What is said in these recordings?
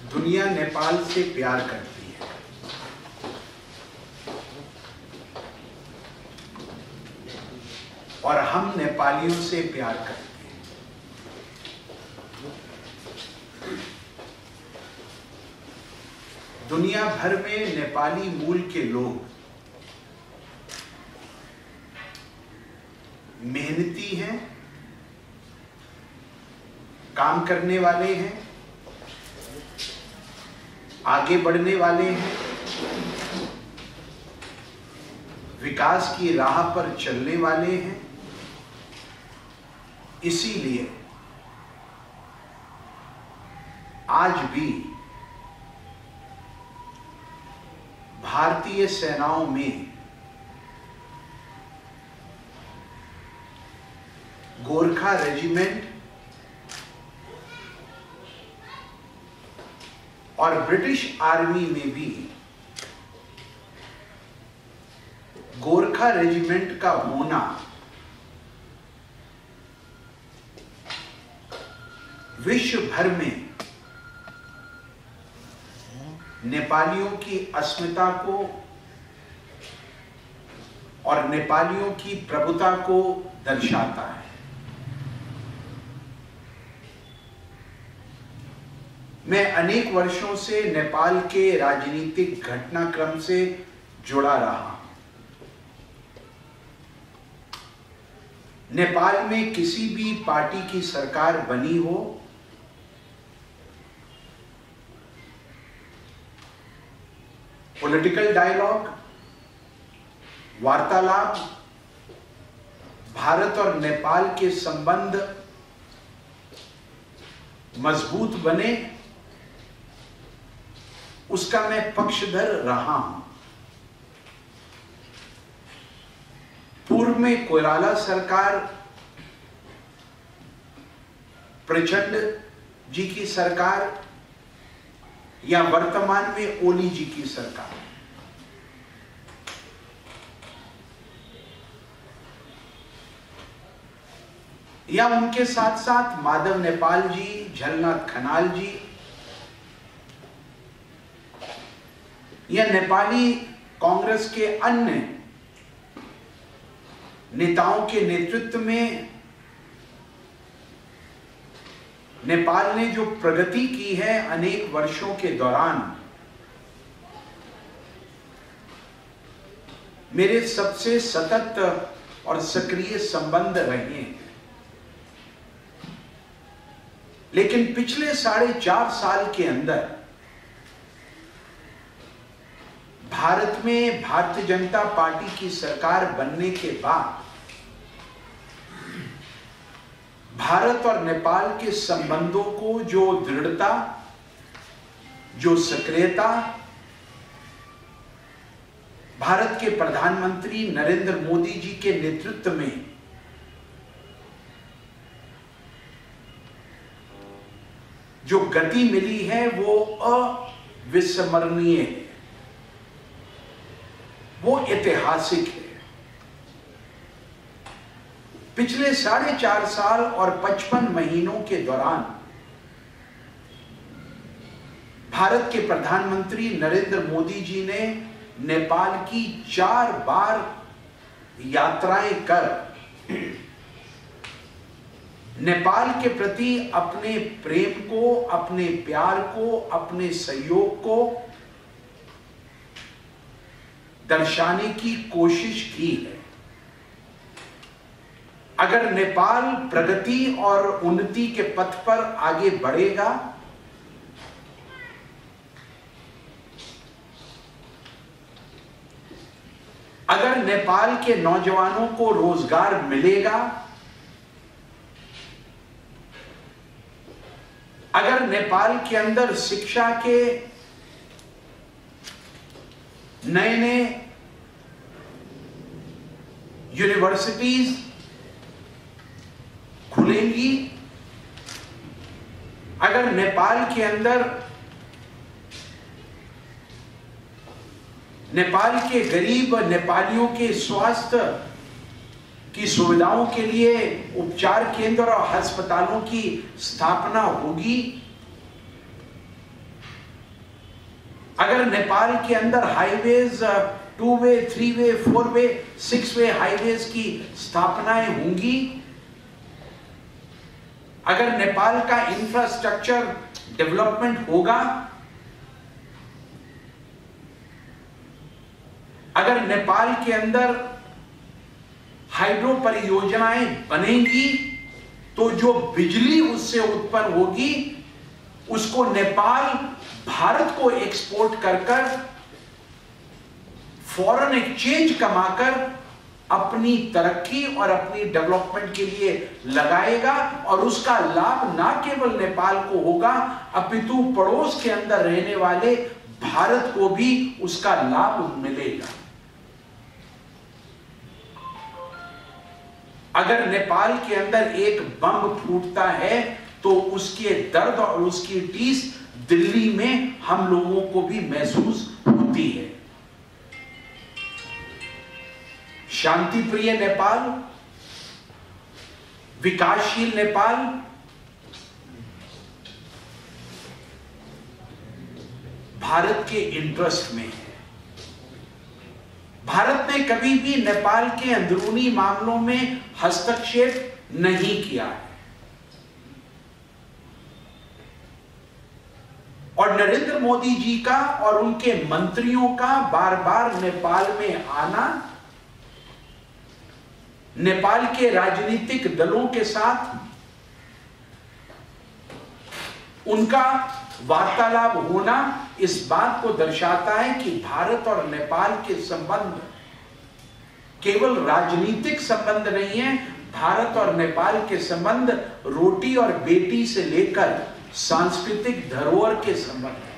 दुनिया नेपाल से प्यार करती है। और हम नेपालियों से प्यार करते हैं। दुनिया भर में नेपाली मूल के लोग मेहनती हैं, काम करने वाले हैं, आगे बढ़ने वाले हैं, विकास की राह पर चलने वाले हैं। इसीलिए आज भी भारतीय सेनाओं में गोरखा रेजिमेंट और ब्रिटिश आर्मी में भी गोरखा रेजिमेंट का होना विश्व भर में नेपालियों की अस्मिता को और नेपालियों की प्रभुता को दर्शाता है। मैं अनेक वर्षों से नेपाल के राजनीतिक घटनाक्रम से जुड़ा रहा। नेपाल में किसी भी पार्टी की सरकार बनी हो, पॉलिटिकल डायलॉग, वार्तालाप, भारत और नेपाल के संबंध मजबूत बने, उसका मैं पक्षधर रहा हूं। पूर्व में कोइराला सरकार, प्रचंड जी की सरकार या वर्तमान में ओली जी की सरकार, या उनके साथ साथ माधव नेपाल जी, झलनाथ खनाल जी, या नेपाली कांग्रेस के अन्य नेताओं के नेतृत्व में नेपाल ने जो प्रगति की है अनेक वर्षों के दौरान, मेरे सबसे सतत और सक्रिय संबंध रहे हैं। लेकिन पिछले 4.5 साल के अंदर भारत में भारतीय जनता पार्टी की सरकार बनने के बाद भारत और नेपाल के संबंधों को जो दृढ़ता, जो सक्रियता भारत के प्रधानमंत्री नरेंद्र मोदी जी के नेतृत्व में जो गति मिली है वो अविस्मरणीय है, वो ऐतिहासिक है। पिछले 4.5 साल और 55 महीनों के दौरान भारत के प्रधानमंत्री नरेंद्र मोदी जी ने नेपाल की 4 बार यात्राएं कर नेपाल के प्रति अपने प्रेम को, अपने प्यार को, अपने सहयोग को दर्शाने की कोशिश की है। अगर नेपाल प्रगति और उन्नति के पथ पर आगे बढ़ेगा, अगर नेपाल के नौजवानों को रोजगार मिलेगा, अगर नेपाल के अंदर शिक्षा के नए नए यूनिवर्सिटीज खुलेंगी, अगर नेपाल के अंदर नेपाल के गरीब नेपालियों के स्वास्थ्य की सुविधाओं के लिए उपचार केंद्र और अस्पतालों की स्थापना होगी, अगर नेपाल के अंदर हाईवेज 2 वे, 3 वे, 4 वे, 6 वे हाईवेज की स्थापनाएं होंगी, अगर नेपाल का इंफ्रास्ट्रक्चर डेवलपमेंट होगा, अगर नेपाल के अंदर हाइड्रो परियोजनाएं बनेंगी, तो जो बिजली उससे उत्पन्न होगी उसको नेपाल भारत को एक्सपोर्ट कर कर फॉरेन एक्सचेंज कमाकर अपनी तरक्की और अपनी डेवलपमेंट के लिए लगाएगा, और उसका लाभ ना केवल नेपाल को होगा अपितु पड़ोस के अंदर रहने वाले भारत को भी उसका लाभ मिलेगा। अगर नेपाल के अंदर एक बम फूटता है तो उसके दर्द और उसकी टीस दिल्ली में हम लोगों को भी महसूस होती है। शांति प्रिय नेपाल, विकासशील नेपाल, भारत के इंटरेस्ट में है। भारत ने कभी भी नेपाल के अंदरूनी मामलों में हस्तक्षेप नहीं किया है, और नरेंद्र मोदी जी का और उनके मंत्रियों का बार बार नेपाल में आना, नेपाल के राजनीतिक दलों के साथ उनका वार्तालाप होना इस बात को दर्शाता है कि भारत और नेपाल के संबंध केवल राजनीतिक संबंध नहीं है, भारत और नेपाल के संबंध रोटी और बेटी से लेकर सांस्कृतिक धरोहर के संबंध है।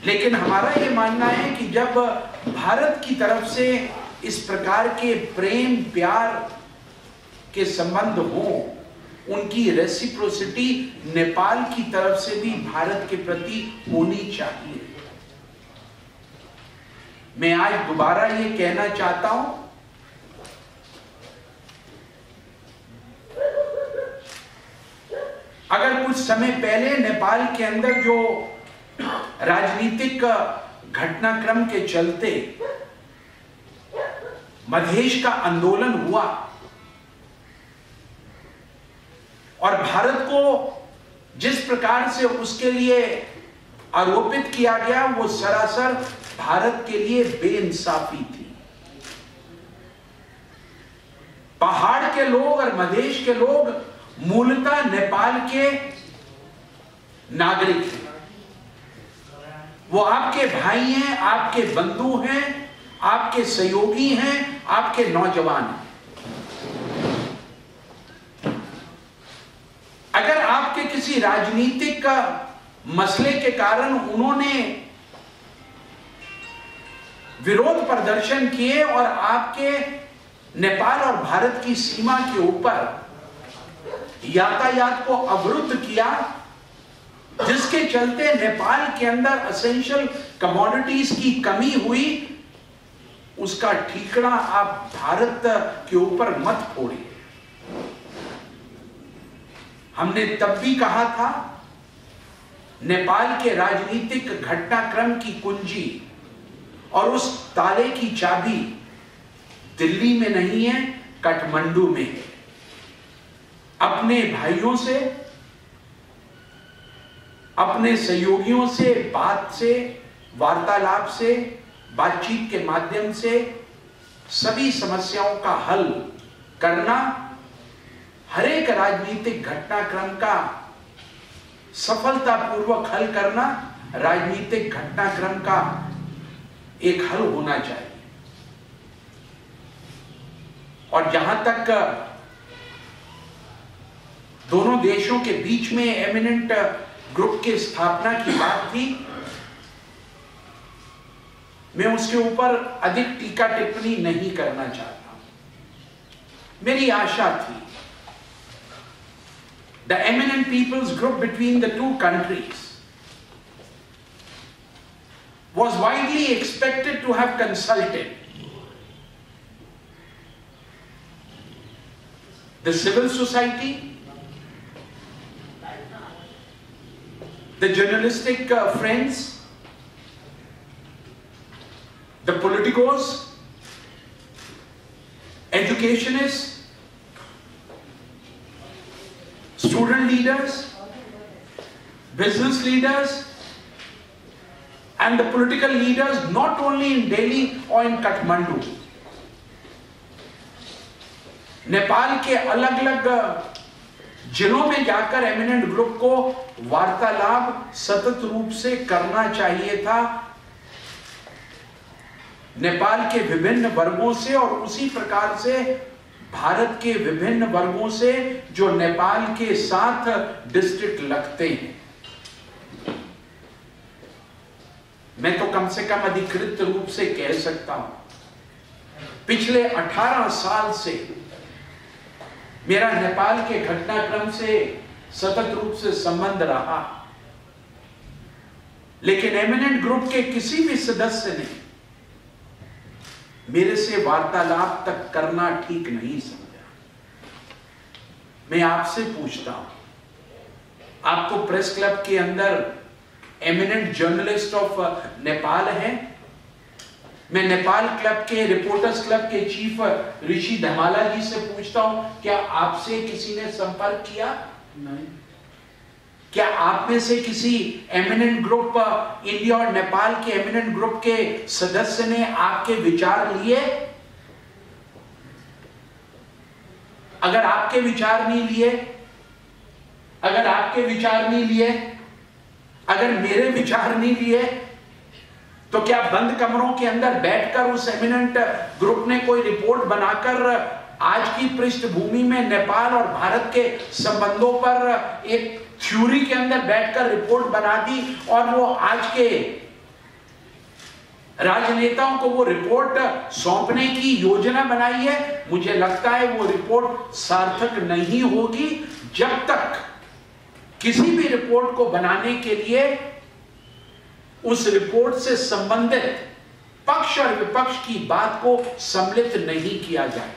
लेकिन हमारा यह मानना है कि जब भारत की तरफ से इस प्रकार के प्रेम प्यार के संबंध हो, उनकी रेसिप्रोसिटी नेपाल की तरफ से भी भारत के प्रति होनी चाहिए। मैं आज दोबारा ये कहना चाहता हूं, अगर कुछ समय पहले नेपाल के अंदर जो राजनीतिक घटनाक्रम के चलते मधेश का आंदोलन हुआ और भारत को जिस प्रकार से उसके लिए आरोपित किया गया, वो सरासर भारत के लिए बेइंसाफी थी। पहाड़ के लोग और मधेश के लोग मूलतः नेपाल के नागरिक हैं, वो आपके भाई हैं, आपके बंधु हैं, आपके सहयोगी हैं, आपके नौजवान हैं। अगर आपके किसी राजनीतिक मसले के कारण उन्होंने विरोध प्रदर्शन किए और आपके नेपाल और भारत की सीमा के ऊपर यातायात को अवरुद्ध किया, जिसके चलते नेपाल के अंदर एसेंशियल कमोडिटीज की कमी हुई, उसका ठीकरा आप भारत के ऊपर मत फोड़िए। हमने तब भी कहा था, नेपाल के राजनीतिक घटनाक्रम की कुंजी और उस ताले की चाबी दिल्ली में नहीं है, काठमांडू में है। अपने भाइयों से, अपने सहयोगियों से बात से, वार्तालाप से, बातचीत के माध्यम से सभी समस्याओं का हल करना, हर एक राजनीतिक घटनाक्रम का सफलतापूर्वक हल करना राजनीतिक घटनाक्रम का एक हल होना चाहिए। और जहां तक दोनों देशों के बीच में एमिनेंट ग्रुप की स्थापना की बात थी, मैं उसके ऊपर अधिक टीका टिप्पणी नहीं करना चाहता। मेरी आशा थी, the eminent people's group between the two countries was widely expected to have consulted the civil society, the journalistic friends, the politicos, educationists, student leaders, business leaders, and the political leaders not only in Delhi or in Kathmandu. Nepal के अलग अलग जिलों में जाकर eminent group को वार्तालाप सतत रूप से करना चाहिए था नेपाल के विभिन्न वर्गों से, और उसी प्रकार से भारत के विभिन्न वर्गों से जो नेपाल के साथ डिस्ट्रिक्ट लगते हैं। मैं तो कम से कम अधिकृत रूप से कह सकता हूं, पिछले 18 साल से मेरा नेपाल के घटनाक्रम से सतत रूप से संबंध रहा, लेकिन एमिनेंट ग्रुप के किसी भी सदस्य ने मेरे से वार्तालाप तक करना ठीक नहीं समझा। मैं आपसे पूछता हूं, आपको प्रेस क्लब के अंदर एमिनेंट जर्नलिस्ट ऑफ नेपाल हैं? मैं नेपाल क्लब के, रिपोर्टर्स क्लब के चीफ ऋषि धमाला जी से पूछता हूं, क्या आपसे किसी ने संपर्क किया? नहीं। क्या आप में से किसी एमिनेंट ग्रुप, इंडिया और नेपाल के एमिनेंट ग्रुप के सदस्य ने आपके विचार लिए? अगर आपके विचार नहीं लिए, अगर मेरे विचार नहीं लिए, तो क्या बंद कमरों के अंदर बैठकर उस एमिनेंट ग्रुप ने कोई रिपोर्ट बनाकर आज की पृष्ठभूमि में नेपाल और भारत के संबंधों पर एक थ्योरी के अंदर बैठकर रिपोर्ट बना दी और वो आज के राजनेताओं को वो रिपोर्ट सौंपने की योजना बनाई है? मुझे लगता है वो रिपोर्ट सार्थक नहीं होगी जब तक किसी भी रिपोर्ट को बनाने के लिए उस रिपोर्ट से संबंधित पक्ष और विपक्ष की बात को सम्मिलित नहीं किया जाए।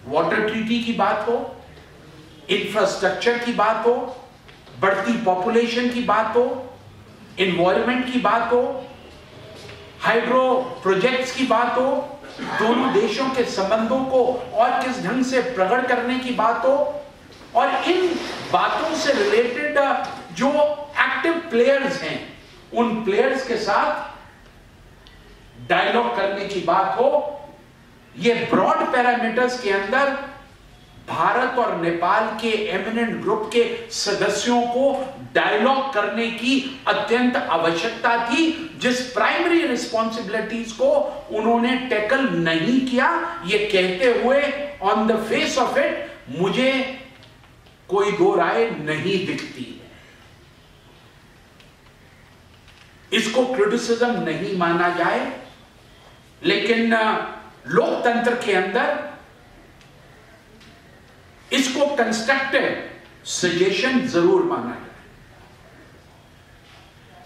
वाटर ट्रीटी की बात हो, इंफ्रास्ट्रक्चर की बात हो, बढ़ती पॉपुलेशन की बात हो, एनवायरनमेंट की बात हो, हाइड्रो प्रोजेक्ट्स की बात हो, दोनों देशों के संबंधों को और किस ढंग से प्रकट करने की बात हो, और इन बातों से रिलेटेड जो एक्टिव प्लेयर्स हैं उन प्लेयर्स के साथ डायलॉग करने की बात हो। ये ब्रॉड पैरामीटर्स के अंदर भारत और नेपाल के एमिनेंट ग्रुप के सदस्यों को डायलॉग करने की अत्यंत आवश्यकता थी, जिस प्राइमरी रिस्पॉन्सिबिलिटीज को उन्होंने टैकल नहीं किया। ये कहते हुए on the face of it मुझे कोई दो राय नहीं दिखती है। इसको क्रिटिसिज्म नहीं माना जाए, लेकिन लोकतंत्र के अंदर इसको कंस्ट्रक्टिव सजेशन जरूर माना जाए।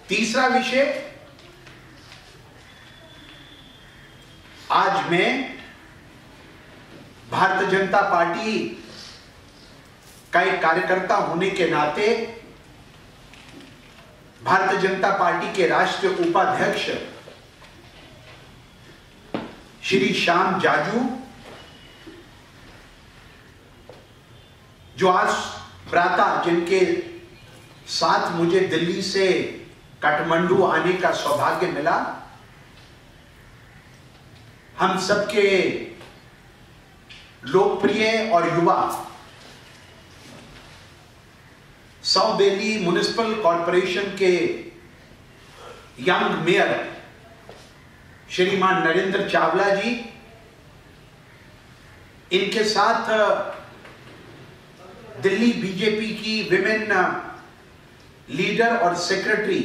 तीसरा विषय, आज मैं भारतीय जनता पार्टी का एक कार्यकर्ता होने के नाते भारतीय जनता पार्टी के राष्ट्रीय उपाध्यक्ष श्री श्याम जाजू, जो आज प्रातः जिनके साथ मुझे दिल्ली से काठमांडू आने का सौभाग्य मिला, हम सबके लोकप्रिय और युवा साउथ दिल्ली म्युनिसिपल कॉरपोरेशन के यंग मेयर श्रीमान नरेंद्र चावला जी, इनके साथ दिल्ली बीजेपी की विमेन लीडर और सेक्रेटरी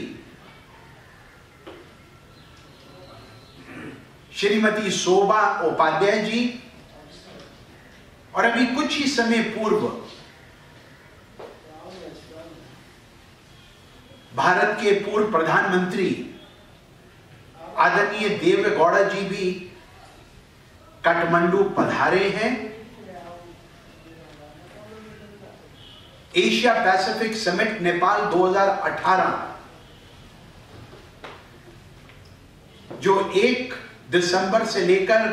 श्रीमती शोभा उपाध्याय जी, और अभी कुछ ही समय पूर्व भारत के पूर्व प्रधानमंत्री आदरणीय देवेगौड़ा जी भी काठमांडू पधारे हैं। एशिया पैसिफिक समिट नेपाल 2018 जो 1 दिसंबर से लेकर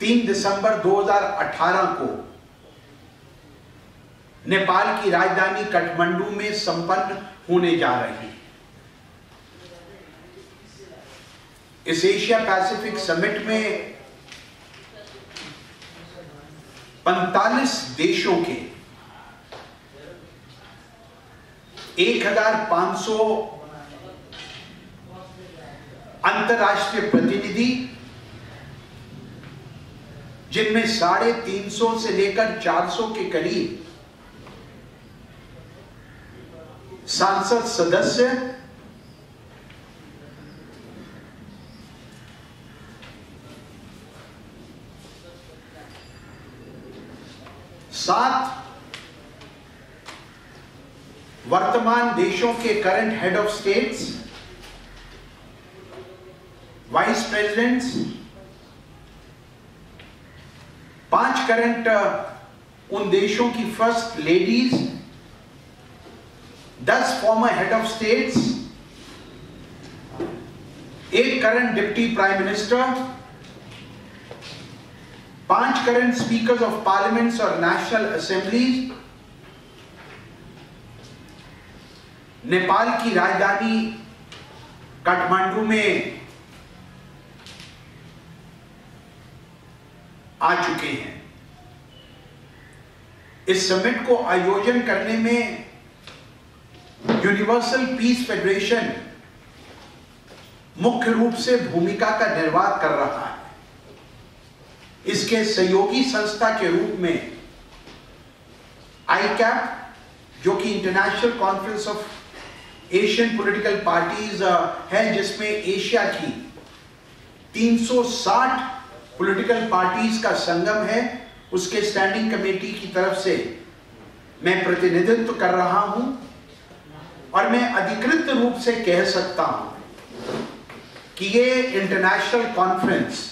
3 दिसंबर 2018 को नेपाल की राजधानी काठमांडू में संपन्न होने जा रही है। इस एशिया पैसिफिक समिट में 45 देशों के 1500 अंतर्राष्ट्रीय प्रतिनिधि, जिनमें 350 से लेकर 400 के करीब सांसद सदस्य, सात वर्तमान देशों के current head of states, vice presidents, 5 current उन देशों की first ladies, 10 former head of states, 1 current deputy prime minister, 5 current speakers of parliaments और नेशनल असेंबलीज, नेपाल की राजधानी काठमांडू में आ चुके हैं। इस समिट को आयोजन करने में यूनिवर्सल पीस फेडरेशन मुख्य रूप से भूमिका का निर्वाह कर रहा है। इसके सहयोगी संस्था के रूप में ICAP, जो कि international conference of Asian political parties है, जिसमें एशिया की 360 पॉलिटिकल पार्टीज का संगम है, उसके स्टैंडिंग कमेटी की तरफ से मैं प्रतिनिधित्व कर रहा हूं और मैं अधिकृत रूप से कह सकता हूं कि ये इंटरनेशनल कॉन्फ्रेंस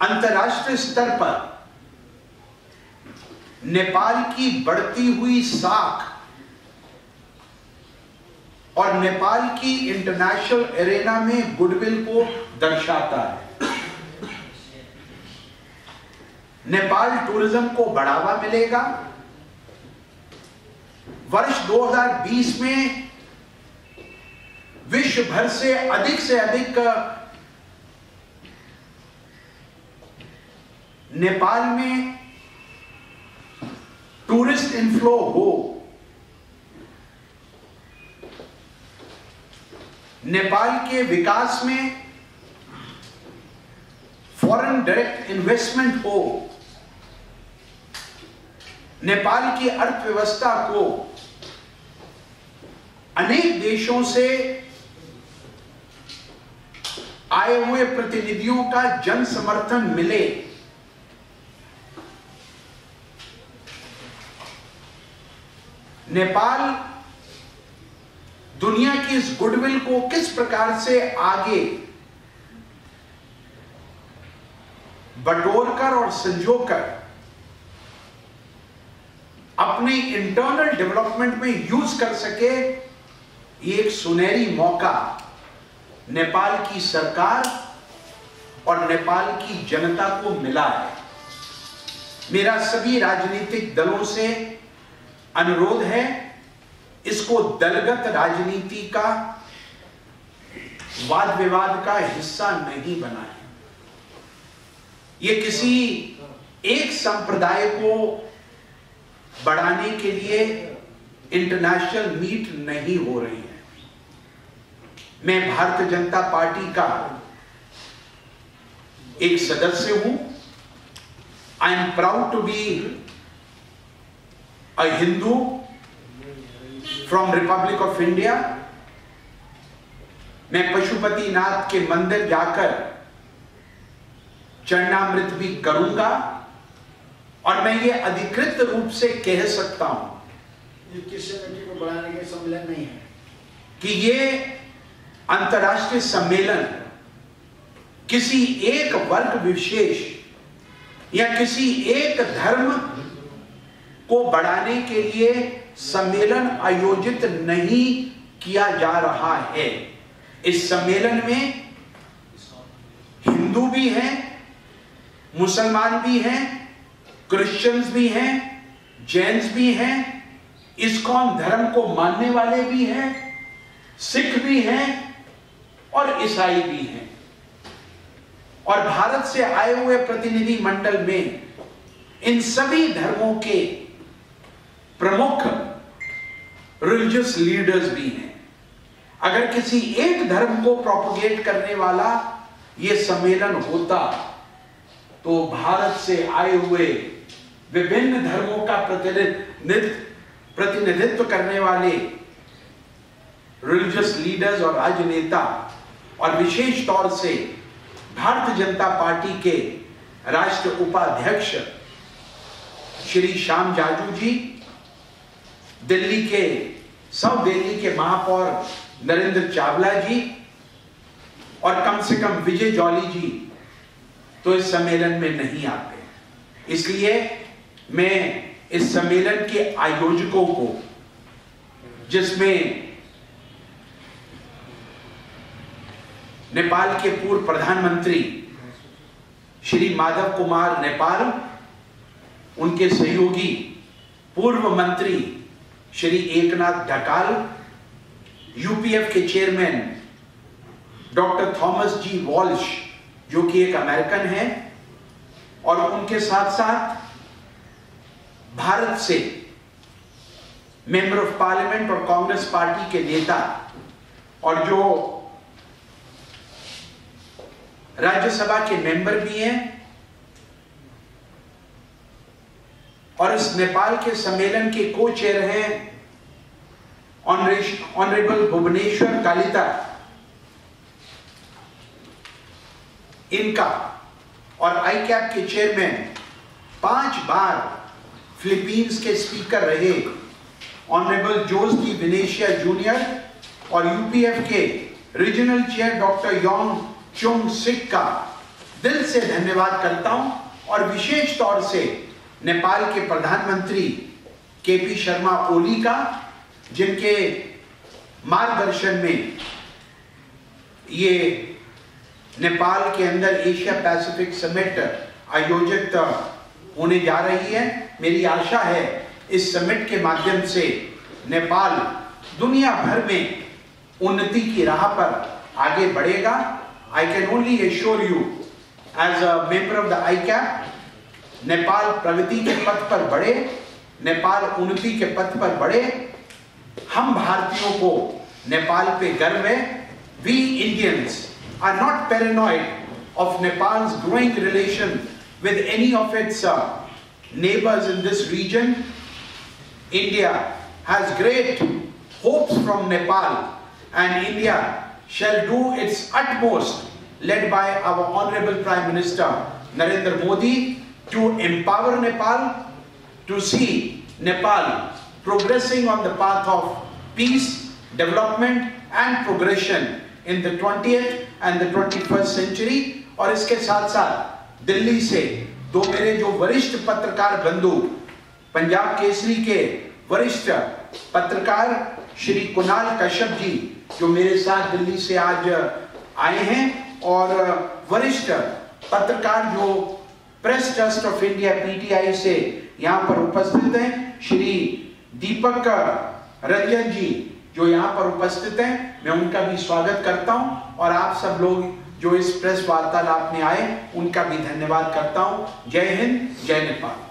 अंतर्राष्ट्रीय स्तर पर नेपाल की बढ़ती हुई साख और नेपाल की इंटरनेशनल एरेना में गुडविल को दर्शाता है। नेपाल टूरिज्म को बढ़ावा मिलेगा। वर्ष 2020 में विश्व भर से अधिक नेपाल में टूरिस्ट इनफ्लो हो। नेपाल के विकास में फॉरेन डायरेक्ट इन्वेस्टमेंट हो। नेपाल की अर्थव्यवस्था को अनेक देशों से आए हुए प्रतिनिधियों का जन समर्थन मिले। नेपाल दुनिया की इस गुडविल को किस प्रकार से आगे बटोरकर और संजोकर अपने इंटरनल डेवलपमेंट में यूज कर सके, ये एक सुनहरी मौका नेपाल की सरकार और नेपाल की जनता को मिला है। मेरा सभी राजनीतिक दलों से अनुरोध है, इसको दलगत राजनीति का वाद विवाद का हिस्सा नहीं बनाएं। ये किसी एक संप्रदाय को बढ़ाने के लिए इंटरनेशनल मीट नहीं हो रही है। मैं भारतीय जनता पार्टी का एक सदस्य हूं। I am proud to be a Hindu from Republic of India. मैं पशुपति नाथ के मंदिर जाकर चरणामृत भी करूंगा और मैं ये अधिकृत रूप से कह सकता हूं किस कमेटी को बढ़ाने के सम्मेलन नहीं है कि ये अंतर्राष्ट्रीय सम्मेलन किसी एक वर्ग विशेष या किसी एक धर्म को बढ़ाने के लिए सम्मेलन आयोजित नहीं किया जा रहा है। इस सम्मेलन में हिंदू भी हैं, मुसलमान भी हैं, क्रिश्चियंस भी हैं, जैन्स भी हैं, इस्कॉन धर्म को मानने वाले भी हैं, सिख भी हैं और ईसाई भी हैं। और भारत से आए हुए प्रतिनिधि मंडल में इन सभी धर्मों के प्रमुख रिलीजियस लीडर्स भी हैं। अगर किसी एक धर्म को प्रोपोगेट करने वाला यह सम्मेलन होता तो भारत से आए हुए विभिन्न धर्मों का प्रतिनिधित्व करने वाले रिलीजियस लीडर्स और राजनेता और विशेष तौर से भारतीय जनता पार्टी के राष्ट्रीय उपाध्यक्ष श्री श्याम जाजू जी, दिल्ली के साउथ दिल्ली के महापौर नरेंद्र चावला जी और कम से कम विजय जॉली जी तो इस सम्मेलन में नहीं आते। इसलिए मैं इस सम्मेलन के आयोजकों को, जिसमें नेपाल के पूर्व प्रधानमंत्री श्री माधव कुमार नेपाल, उनके सहयोगी पूर्व मंत्री श्री एकनाथ ढकाल, यूपीएफ के चेयरमैन डॉक्टर थॉमस जी वॉल्श जो कि एक अमेरिकन है, और उनके साथ साथ भारत से मेंबर ऑफ पार्लियामेंट और कांग्रेस पार्टी के नेता और जो राज्यसभा के मेंबर भी हैं, और इस नेपाल के सम्मेलन के को चेयर हैं ऑनरेबल भुवनेश्वर कालिता, इनका, और आईकैप के चेयरमैन 5 बार फिलीपींस के स्पीकर रहे ऑनरेबल जोस डी विनेशिया जूनियर, और यूपीएफ के रीजनल चेयर डॉक्टर योंग चोंग सिक का दिल से धन्यवाद करता हूं। और विशेष तौर से नेपाल के प्रधानमंत्री केपी शर्मा ओली का, जिनके मार्गदर्शन में ये नेपाल के अंदर एशिया पैसिफिक समिट आयोजित होने जा रही है। मेरी आशा है इस समिट के माध्यम से नेपाल दुनिया भर में उन्नति की राह पर आगे बढ़ेगा। I can only assure you as a member of the ICAP, Nepal प्रगति के पथ पर बढ़े, नेपाल उन्नति के पथ पर बढ़े। हम भारतीयों को नेपाल पे गर्व है। We Indians are not paranoid of Nepal's growing relation with any of its neighbors in this region. India has great hopes from Nepal, and India shall do its utmost, led by our Honorable Prime Minister Narendra Modi, to empower Nepal, to see Nepal progressing on the path of peace, development and progression in the 20th and the 21st century। और इसके साथ साथ दिल्ली से दो मेरे जो वरिष्ठ पत्रकार बंधु, पंजाब केसरी के वरिष्ठ पत्रकार श्री कुणाल कश्यप जी, जो मेरे साथ दिल्ली से आज आए हैं, और वरिष्ठ पत्रकार जो press trust of India PTI से यहाँ पर उपस्थित हैं, श्री दीपक रंजन जी जो यहाँ पर उपस्थित हैं, मैं उनका भी स्वागत करता हूँ। और आप सब लोग जो इस प्रेस वार्तालाप में आए, उनका भी धन्यवाद करता हूँ। जय हिंद, जय नेपाल।